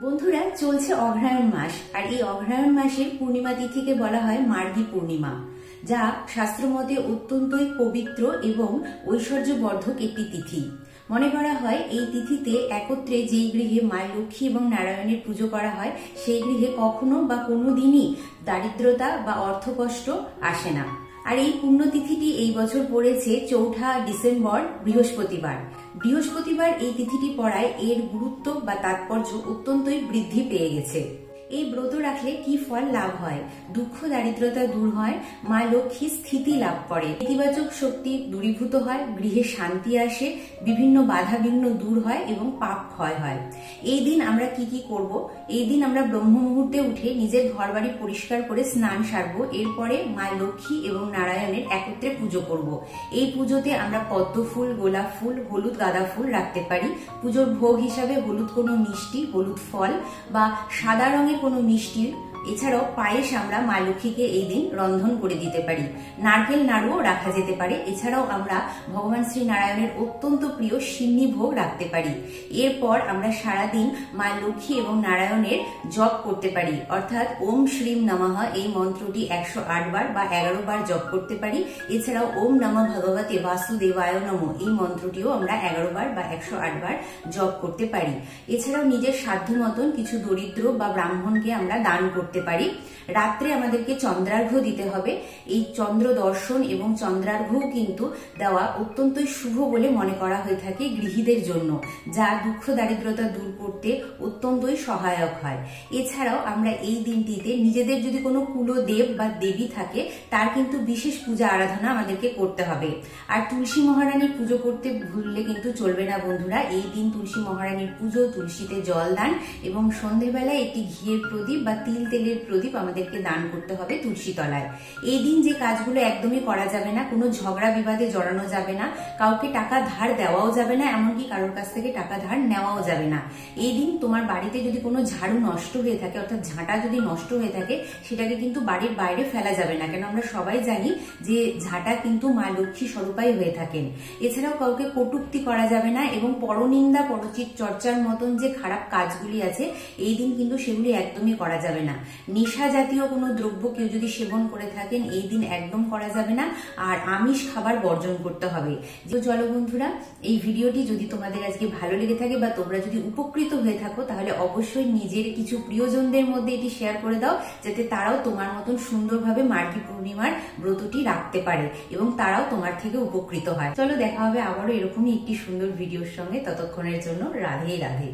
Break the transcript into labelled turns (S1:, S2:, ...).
S1: বন্ধুরা, চলছে অগ্রহায়ণ মাস। আর এই অগ্রহায়ণ মাসের পূর্ণিমা তিথিকে বলা হয় মার্গী পূর্ণিমা, যা শাস্ত্রমতে অত্যন্তই পবিত্র এবং ঐশ্বর্যবর্ধক একটি তিথি। মনে করা হয় এই তিথিতে একত্রে যেই গৃহে মা লক্ষ্মী এবং নারায়ণের পুজো করা হয় সেই গৃহে কখনো বা কোনো দিনই দারিদ্রতা বা অর্থকষ্ট আসে না। আর এই পুণ্যতিথিটি এই বছর পড়েছে 4 ডিসেম্বর বৃহস্পতিবার। বৃহস্পতিবার এই তিথিটি পড়ায় এর গুরুত্ব বা তাৎপর্য অত্যন্তই বৃদ্ধি পেয়ে গেছে। এই ব্রত রাখলে কি ফল লাভ হয়? দুঃখ দারিদ্রতা দূর হয়, মা লক্ষ্মী স্থিতি লাভ করে, ইতিবাচক শক্তি দূরীভূত হয়, গৃহে শান্তি আসে, বিভিন্ন বাধা বিঘ্ন দূর হয় এবং পাপ ক্ষয় হয়। এই দিন আমরা কি করব? এই দিন আমরা ব্রহ্ম মুহূর্তে উঠে নিজের ঘর বাড়ি পরিষ্কার করে স্নান সারবো। এরপরে মা লক্ষ্মী এবং নারায়ণের একত্রে পুজো করব। এই পুজোতে আমরা পদ্ম ফুল, গোলাপ ফুল, হলুদ গাঁদা ফুল রাখতে পারি। পুজোর ভোগ হিসাবে হলুদ কোনো মিষ্টি, হলুদ ফল বা সাদা রঙের কোনো মিষ্টি, এছাড়াও পায়েস আমরা মা লক্ষ্মীকে এই দিন রন্ধন করে দিতে পারি। নারকেল নাড়ুও রাখা যেতে পারে। এছাড়াও আমরা ভগবান শ্রী নারায়ণের অত্যন্ত প্রিয় সিন্নি ভোগ রাখতে পারি। এরপর আমরা সারাদিন মা লক্ষ্মী এবং নারায়ণের জপ করতে পারি, অর্থাৎ ওম শ্রীম নমঃ এই মন্ত্রটি 108 বার বা 11 বার জপ করতে পারি। এছাড়াও ওম নমঃ ভগবতে বাসুদেবায় নমঃ এই মন্ত্রটিও আমরা 11 বার বা 108 বার জপ করতে পারি। এছাড়াও নিজের সাধ্য মতন কিছু দরিদ্র বা ব্রাহ্মণকে আমরা দান করতে পারি। রাত্রে আমাদেরকে চন্দ্রার্ঘ্য দিতে হবে। এই চন্দ্র দর্শন এবং চন্দ্রার্ঘ্যও কিন্তু দেওয়া অত্যন্তই শুভ বলে মনে করা হয়ে থাকে গৃহীদের জন্য, যা দুঃখ দারিদ্রতা দূর করতে অত্যন্তই সহায়ক হয়। এছাড়াও আমরা এই দিনটিতে নিজেদের যদি কোনো কুলদেব বা দেবী থাকে তার কিন্তু বিশেষ পূজা আরাধনা আমাদেরকে করতে হবে। আর তুলসী মহারানীর পুজো করতে ভুললে কিন্তু চলবে না বন্ধুরা। এই দিন তুলসী মহারানীর পুজো, তুলসীতে জল দান এবং সন্ধেবেলায় একটি ঘিয়ের প্রদীপ বা তিল তেলের প্রদীপ আমাদেরকে দান করতে হবে তুলসী তলায়। এই দিন যে কাজগুলো একদমই করা যাবে না, কোনো ঝগড়া বিবাদে জড়ানো যাবে না, কাউকে টাকা ধার দেওয়াও যাবে না, এমনকি কারোর কাছ থেকে টাকা ধার নেওয়াও যাবে না। এই দিন তোমার বাড়িতে যদি কোনো ঝাড়ু নষ্ট হয়ে থাকে, অর্থাৎ ঝাঁটা যদি নষ্ট হয়ে থাকে, সেটাকে কিন্তু বাড়ির বাইরে ফেলা যাবে না, কেন আমরা সবাই জানি যে ঝাঁটা কিন্তু মা লক্ষ্মী স্বরূপাই হয়ে থাকেন। এছাড়াও কাউকে কটূক্তি করা যাবে না এবং পরনিন্দা, পরচিত চর্চার মতন যে খারাপ কাজগুলি আছে এই দিন কিন্তু সেগুলি একদমই করা যাবে না। নেশা জাতীয় কোনো দ্রব্য কেউ যদি সেবন করে থাকেন এই দিন একদম করা যাবে না। আর আমিষ খাবার বর্জন করতে হবে। চলো বন্ধুরা, এই ভিডিওটি যদি তোমাদের আজকে ভালো লেগে থাকে বা তোমরা যদি উপকৃত হয়ে থাকো তাহলে অবশ্যই নিজের কিছু প্রিয়জনদের মধ্যে এটি শেয়ার করে দাও, যাতে তারাও তোমার মতন সুন্দরভাবে মার্গী পূর্ণিমার ব্রতটি রাখতে পারে এবং তারাও তোমার থেকে উপকৃত হয়। চলো, দেখা হবে আবারও এরকমই একটি সুন্দর ভিডিওর সঙ্গে। ততক্ষণের জন্য রাধে রাধে।